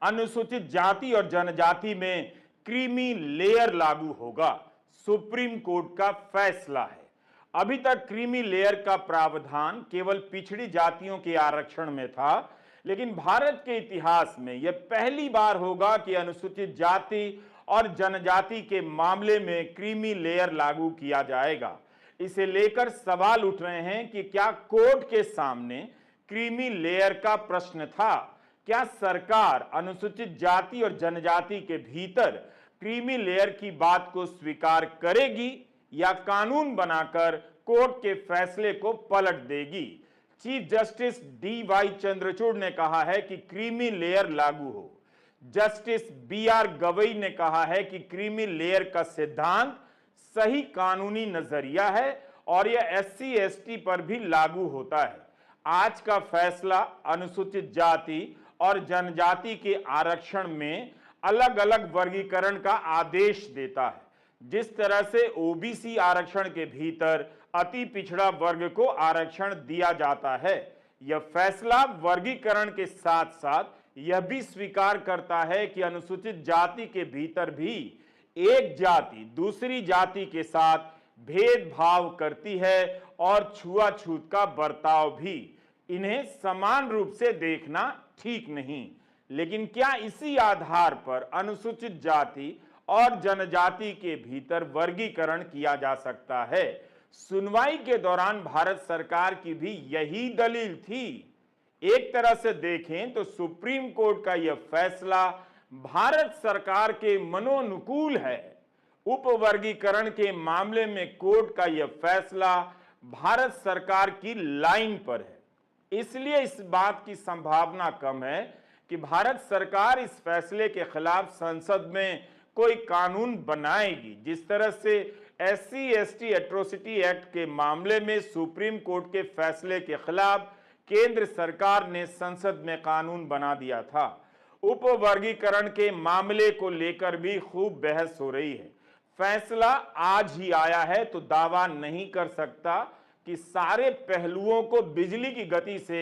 अनुसूचित जाति और जनजाति में क्रीमी लेयर लागू होगा, सुप्रीम कोर्ट का फैसला है। अभी तक क्रीमी लेयर का प्रावधान केवल पिछड़ी जातियों के आरक्षण में था, लेकिन भारत के इतिहास में यह पहली बार होगा कि अनुसूचित जाति और जनजाति के मामले में क्रीमी लेयर लागू किया जाएगा। इसे लेकर सवाल उठ रहे हैं कि क्या कोर्ट के सामने क्रीमी लेयर का प्रश्न था? क्या सरकार अनुसूचित जाति और जनजाति के भीतर क्रीमी लेयर की बात को स्वीकार करेगी या कानून बनाकर कोर्ट के फैसले को पलट देगी? Chief justice D.Y.. चंद्रचूड़ ने कहा है कि क्रीमी लेयर लागू हो। Justice B R. गवई ने कहा है कि क्रीमी लेयर का सिद्धांत सही कानूनी नजरिया है और यह SC/ST पर भी लागू होता है। आज का फैसला अनुसूचित जाति और जनजाति के आरक्षण में अलग अलग वर्गीकरण का आदेश देता है। जिस तरह से OBC आरक्षण के भीतर अति पिछड़ा वर्ग को आरक्षण दिया जाता है, यह फैसला वर्गीकरण के साथ साथ यह भी स्वीकार करता है कि अनुसूचित जाति के भीतर भी एक जाति दूसरी जाति के साथ भेदभाव करती है और छुआछूत का बर्ताव भी। इन्हें समान रूप से देखना ठीक नहीं। लेकिन क्या इसी आधार पर अनुसूचित जाति और जनजाति के भीतर वर्गीकरण किया जा सकता है? सुनवाई के दौरान भारत सरकार की भी यही दलील थी। एक तरह से देखें तो सुप्रीम कोर्ट का यह फैसला भारत सरकार के मनोनुकूल है। उपवर्गीकरण के मामले में कोर्ट का यह फैसला भारत सरकार की लाइन पर है। इसलिए इस बात की संभावना कम है कि भारत सरकार इस फैसले के खिलाफ संसद में कोई कानून बनाएगी। जिस तरह से SC/ST एट्रोसिटी एक्ट के मामले में सुप्रीम कोर्ट के फैसले के खिलाफ केंद्र सरकार ने संसद में कानून बना दिया था। उपवर्गीकरण के मामले को लेकर भी खूब बहस हो रही है। फैसला आज ही आया है तो दावा नहीं कर सकता कि सारे पहलुओं को बिजली की गति से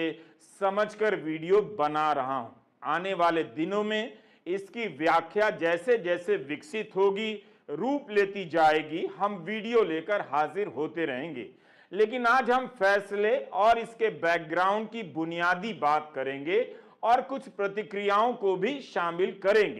समझकर वीडियो बना रहा हूं। आने वाले दिनों में इसकी व्याख्या जैसे जैसे विकसित होगी, रूप लेती जाएगी, हम वीडियो लेकर हाजिर होते रहेंगे। लेकिन आज हम फैसले और इसके बैकग्राउंड की बुनियादी बात करेंगे और कुछ प्रतिक्रियाओं को भी शामिल करेंगे।